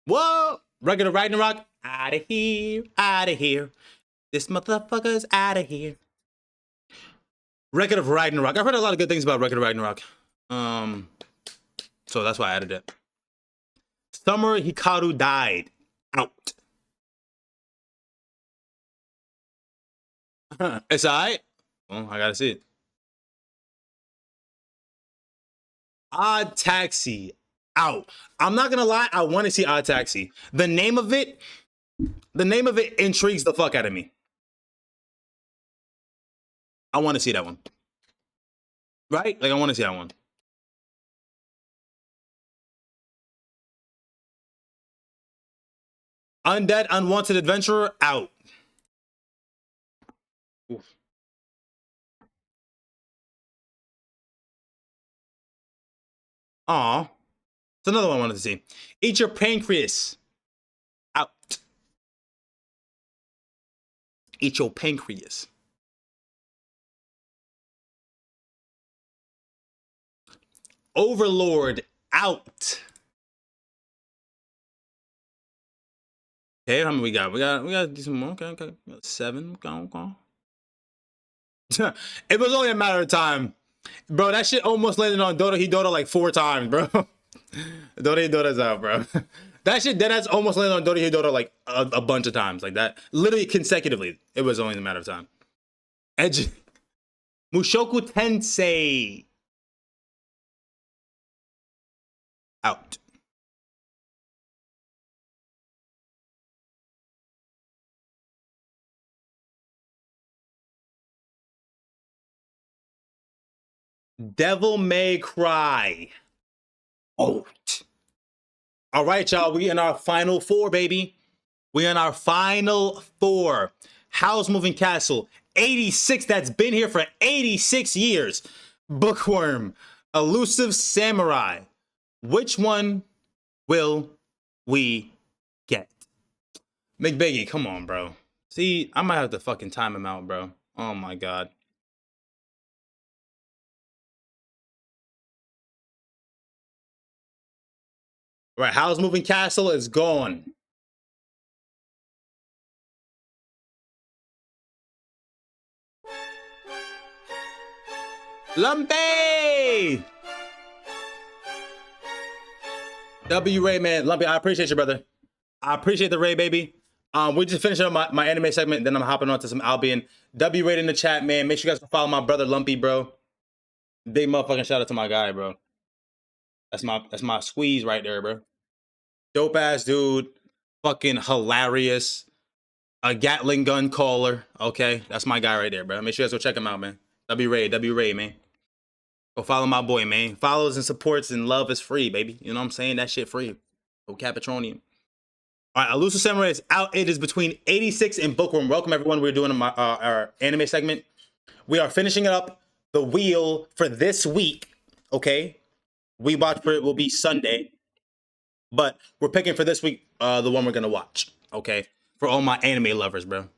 Whoa. Regular Ragnarok. Out of here. Out of here. This motherfucker's out of here. Record of Ragnarok. I've heard a lot of good things about Record of Ragnarok. So that's why I added it. Summer Hikaru died. Out. It's alright. Well, I gotta see it. Odd Taxi out. I'm not gonna lie, I want to see Odd Taxi. The name of it intrigues the fuck out of me. I want to see that one. Right? Like I want to see that one. Undead Unwanted Adventurer out. Oof. Aw. It's another one I wanted to see. Eat Your Pancreas out. Eat Your Pancreas. Overlord out. Okay, how many we got? We got some more. Okay. 7. Go. It was only a matter of time. Bro, that shit almost landed on Dota. He Dota like 4 times, bro. Dota Dota's out, bro. That shit deadass almost landed on Dota He Dota like a bunch of times. Like that. Literally consecutively. It was only a matter of time. Edge. Mushoku Tensei. Out. Devil May Cry. Out. All right, y'all. We in our final 4, baby. We in our final 4. House Moving Castle. 86. That's been here for 86 years. Bookworm. Elusive Samurai. Which one will we get? McBiggie, come on, bro. See, I might have to fucking time him out, bro. Oh my god. All right, House Moving Castle is gone. Lumpy! W Ray, man. Lumpy, I appreciate you, brother. I appreciate the Ray, baby. We just finished up my anime segment, then I'm hopping on to some Albion. W Ray in the chat, man. Make sure you guys follow my brother Lumpy, bro. Big motherfucking shout out to my guy, bro. That's my squeeze right there, bro. Dope ass dude. Fucking hilarious. A Gatling gun caller. Okay. That's my guy right there, bro. Make sure you guys go check him out, man. W Ray, man. Go follow my boy, man. Follows and supports and love is free, baby. You know what I'm saying? That shit free. Go Capatronium. All right, Elusive Samurai is out. It is between 86 and Bookworm. Welcome, everyone. We're doing our anime segment. We are finishing up the wheel for this week, okay? WeebWatch for it will be Sunday. But we're picking for this week the one we're going to watch, okay? For all my anime lovers, bro.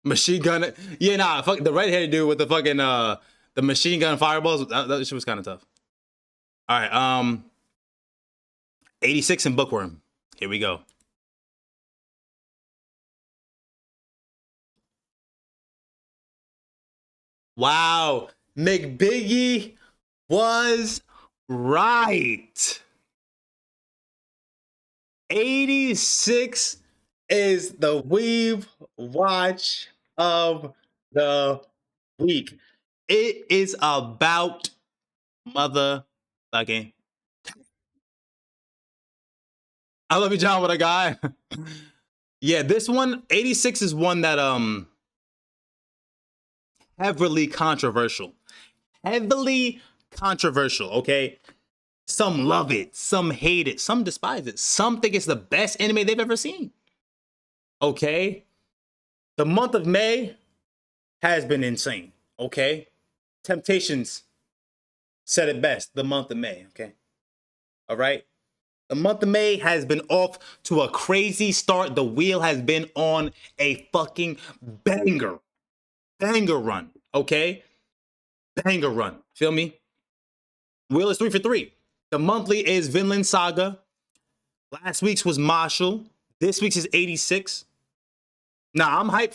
Machine gun. Yeah, nah, fuck the red-headed dude with the fucking the machine gun fireballs. That shit was kind of tough. All right, 86 and Bookworm. Here we go. Wow, McBiggie was right. 86 is the Weave Watch of the week. It is about motherfucking. I love you, John. What a guy. Yeah, this one, 86 is one that heavily controversial. Heavily controversial, okay? Some love it, some hate it, some despise it, some think it's the best anime they've ever seen. Okay? The month of May has been insane, okay? Temptations said it best, the month of May, okay? All right? The month of May has been off to a crazy start. The wheel has been on a fucking banger run, okay? Banger run, feel me? Wheel is 3 for 3. The monthly is Vinland Saga. Last week's was Mashle. This week's is 86. Now I'm hyped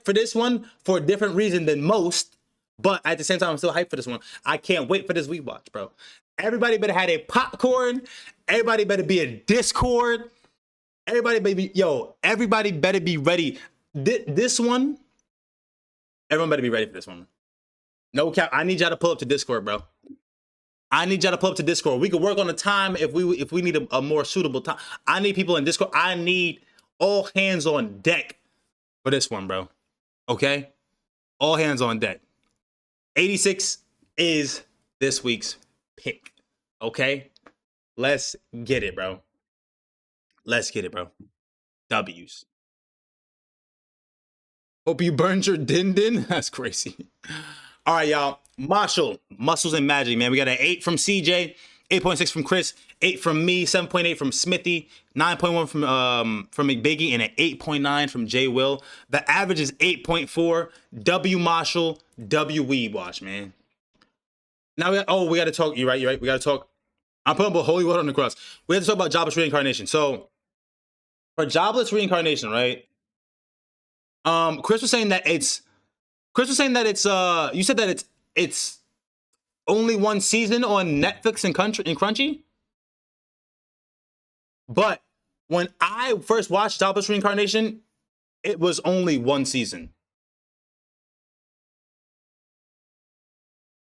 for this one for a different reason than most, but at the same time I'm still hyped for this one. I can't wait for this WeebWatch, bro. Everybody better have a popcorn. Everybody better be in Discord. Everybody better be ready. This one Everyone better be ready for this one. No cap. I need y'all to pull up to Discord, bro. I need y'all to pull up to Discord. We could work on the time if we need a more suitable time. I need people in Discord. I need all hands on deck for this one, bro. Okay? All hands on deck. 86 is this week's pick. Okay? Let's get it, bro. Let's get it, bro. W's. Hope you burned your din. That's crazy. All right, y'all. Mashle, Muscles and Magic, man. We got an 8 from CJ, 8.6 from Chris, 8 from me, 7.8 from Smithy, 9.1 from McBiggie, and an 8.9 from J Will. The average is 8.4. W Mashle, W WeebWatch, man. Now we got to talk. You're right. We got to talk. I'm putting up holy water on the cross. We have to talk about jobless reincarnation. So for jobless reincarnation, right? Chris was saying that it's you said that it's only one season on Netflix and Crunchy. But when I first watched Jobless Reincarnation, it was only one season.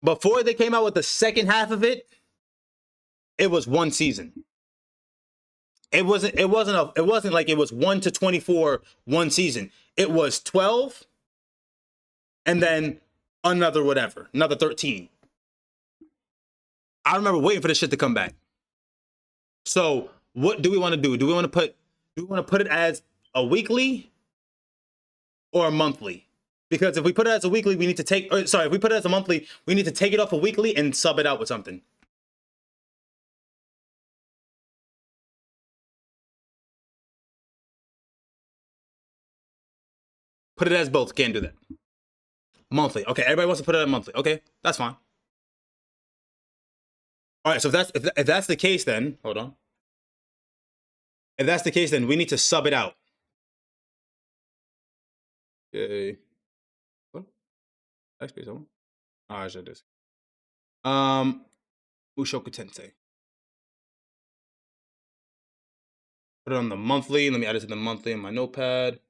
Before they came out with the second half of it, it was one season. It wasn't like it was 1 to 24 one season. It was 12 and then another 13. I remember waiting for this shit to come back. So what do we want to do? Do we want to put it as a weekly or a monthly? Because if we put it as a weekly, we need to if we put it as a monthly, we need to take it off a weekly and sub it out with something. Put it as both. Can't do that. Monthly. Okay, everybody wants to put it at monthly. Okay, that's fine. All right, so if that's the case, then hold on. If that's the case, then we need to sub it out. Okay. What? Actually, someone. Ah, I should this. Mushoku Tensei. Put it on the monthly. Let me add it to the monthly in my notepad.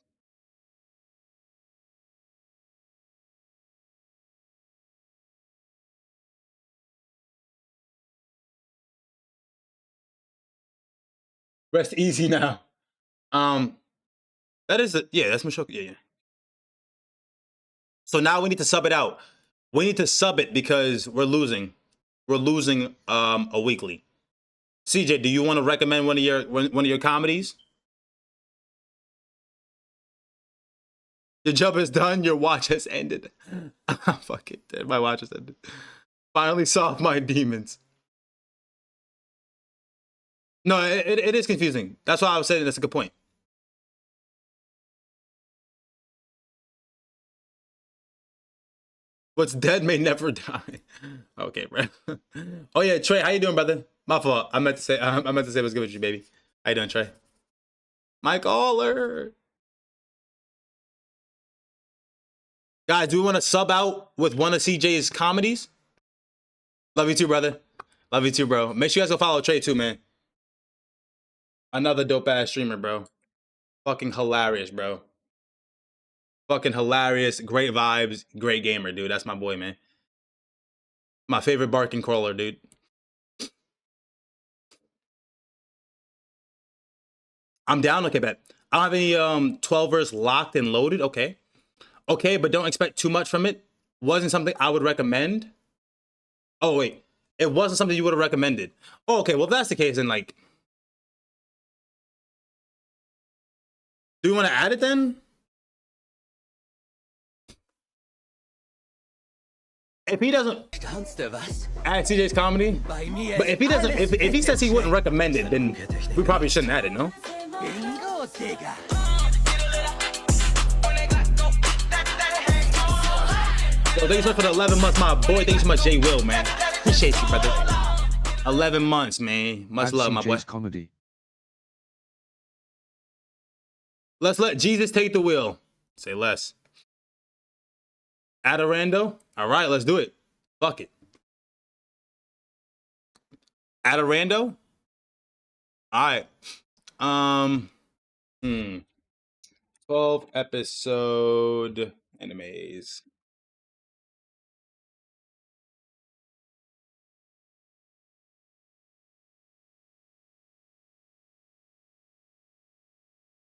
Rest easy now. That is that's Mushoku. Yeah. So now we need to sub it out. We need to sub it because we're losing. We're losing a weekly. CJ, do you want to recommend one of your comedies? Your job is done. Your watch has ended. Fuck it. My watch has ended. Finally solved my demons. No, it is confusing. That's why I was saying that's a good point. What's dead may never die. Okay, bro. Oh yeah, Trey, how you doing, brother? My fault. I meant to say what's good with you, baby. How you doing, Trey? My caller. Guys, do we want to sub out with one of CJ's comedies? Love you too, brother. Love you too, bro. Make sure you guys go follow Trey too, man. Another dope ass streamer, bro. Fucking hilarious, bro. Fucking hilarious. Great vibes. Great gamer, dude. That's my boy, man. My favorite barking crawler, dude. I'm down. Okay, bet. I don't have any 12 verse locked and loaded. Okay. Okay, but don't expect too much from it. Wasn't something I would recommend. Oh, wait. It wasn't something you would have recommended. Oh, okay. Well, if that's the case, then like, do we want to add it then? If he doesn't add CJ's comedy, but if he doesn't, if he says he wouldn't recommend it, then we probably shouldn't add it, no? Yo, thanks so much for the 11 months, my boy. Thanks so much, J Will, man. Appreciate you, brother. 11 months, man. Much love, my boy. Comedy. Let's let Jesus take the wheel. Say less. Adorando? All right, let's do it. Fuck it. Adorando? All right. 12 episode animes.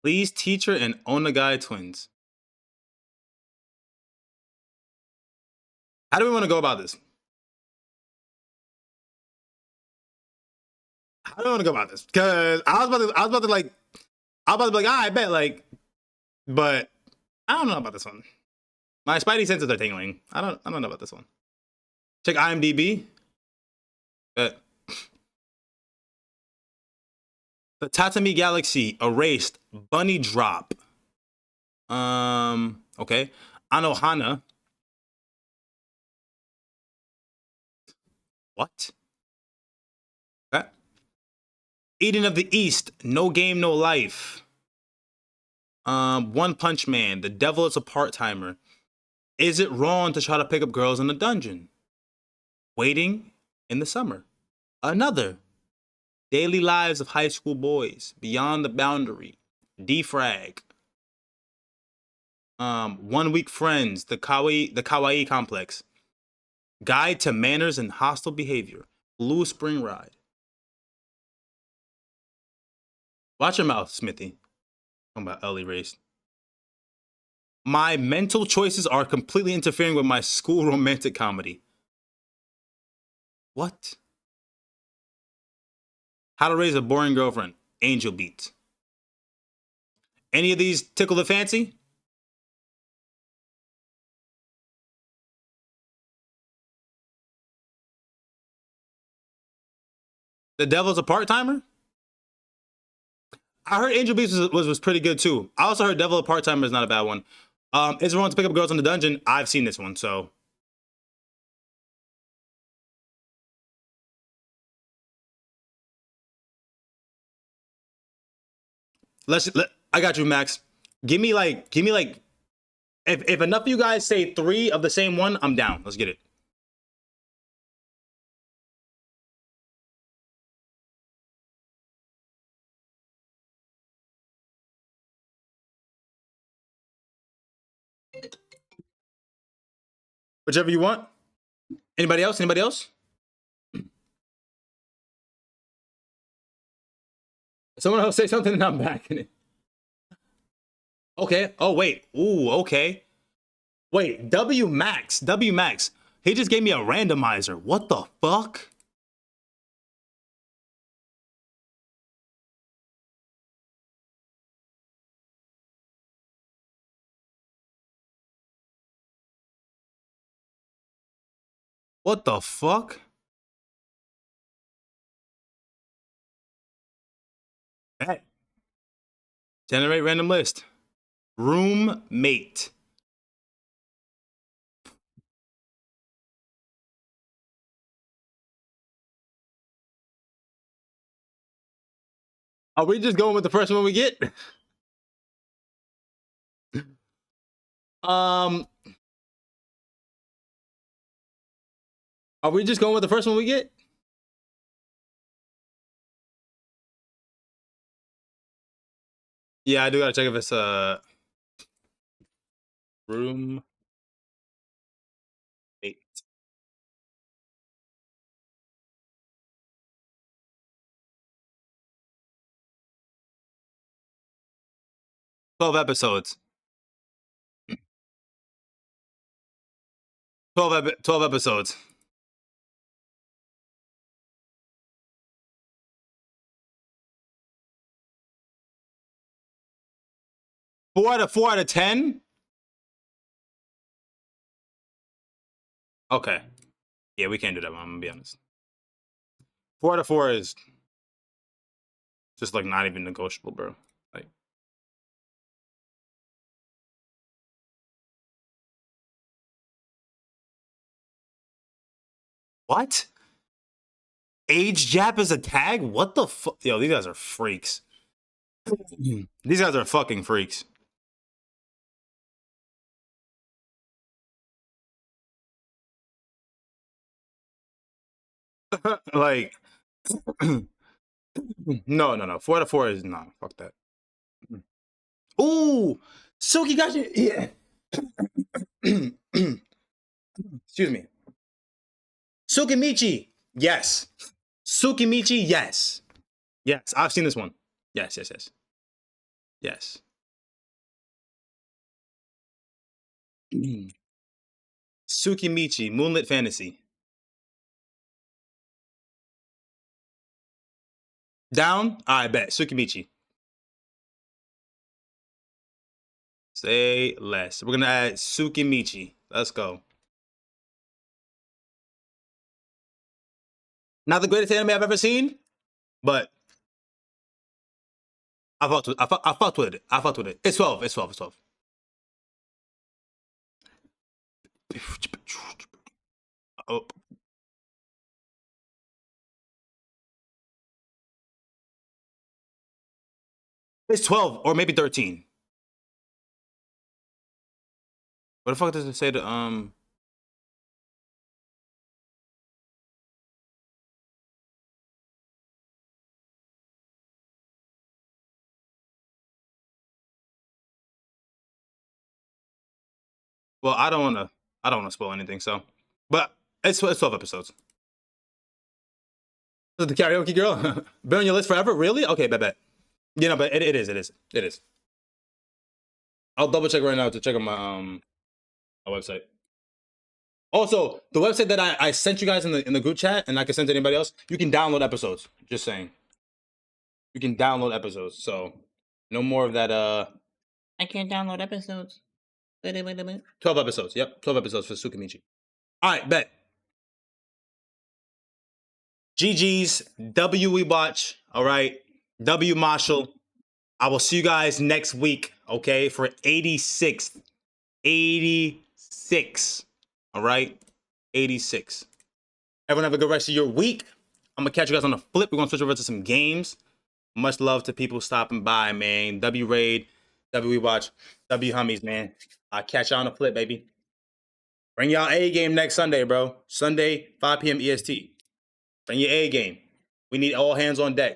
Please Teacher and Onagai twins. How do we want to go about this? How do we want to go about this? Because I was about to be like, I bet, like, but I don't know about this one. My spidey senses are tingling. I don't know about this one. Check IMDb. The Tatami Galaxy erased. Bunny drop. Okay. Anohana. What? Okay. Eden of the East. No Game, No Life. One Punch Man. The Devil is a Part-Timer. Is it wrong to try to pick up girls in a dungeon? Waiting in the Summer. Another. Daily Lives of High School Boys. Beyond the Boundary. Defrag. 1 Week Friends. The Kawaii Complex. Guide to Manners and Hostile Behavior. Blue Spring Ride. Watch your mouth, Smithy. Talking about Ellie Race. My mental choices are completely interfering with my school romantic comedy. What? How to Raise a Boring Girlfriend. Angel Beats. Any of these tickle the fancy? The Devil's a Part-Timer? I heard Angel Beats was pretty good too. I also heard Devil a Part-Timer is not a bad one. Is it wrong to pick up girls in the dungeon? I've seen this one, so. I got you, Max. Give me like if enough of you guys say 3 of the same one, I'm down. Let's get it. Whichever you want. Anybody else? Anybody else? Someone else say something and I'm backing it. Okay. Oh, wait. Ooh, okay. Wait, W Max. He just gave me a randomizer. What the fuck? What the fuck? Hey. Generate random list. Roommate. Are we just going with the first one we get? Are we just going with the first one we get? Yeah, I do gotta check if it's roommate. 12 episodes. 12 episodes. Four out of 10? Okay. Yeah, we can't do that one, I'm gonna be honest. 4 out of 4 is just like not even negotiable, bro. Like, what? Age Jap is a tag? What the fuck? Yo, these guys are freaks. These guys are fucking freaks. Like, no. 4 out of 4 is no. Fuck that. Ooh, Suki got you. Yeah. Excuse me. Sukimichi. Yes. Sukimichi. Yes. Yes. I've seen this one. Yes. Yes. Tsukimichi, Moonlit Fantasy. Down? I bet. Tsukimichi. Say less. We're gonna add Tsukimichi. Let's go. Not the greatest anime I've ever seen, but I fucked with it. I fucked with it. It's 12. It's 12. It's 12. Oh. It's 12 or maybe 13. What the fuck does it say to well, I don't wanna spoil anything, so but it's 12 episodes. So the karaoke girl? Been on your list forever? Really? Okay, bet. You know, but it is. I'll double check right now to check on my website. Also, the website that I sent you guys in the group chat, and I can send to anybody else, you can download episodes. Just saying. You can download episodes. So no more of that I can't download episodes. 12 episodes. Yep, 12 episodes for Tsukimichi. Alright, bet. GG's, WeebWatch, alright. W Mashle. I will see you guys next week, okay, for 86. 86. Alright? 86. Everyone have a good rest of your week. I'm gonna catch you guys on the flip. We're gonna switch over to some games. Much love to people stopping by, man. W Raid, W WeebWatch, W Hummies, man. I'll catch y'all on the flip, baby. Bring y'all A game next Sunday, bro. Sunday, 5 p.m. EST. Bring your A game. We need all hands on deck.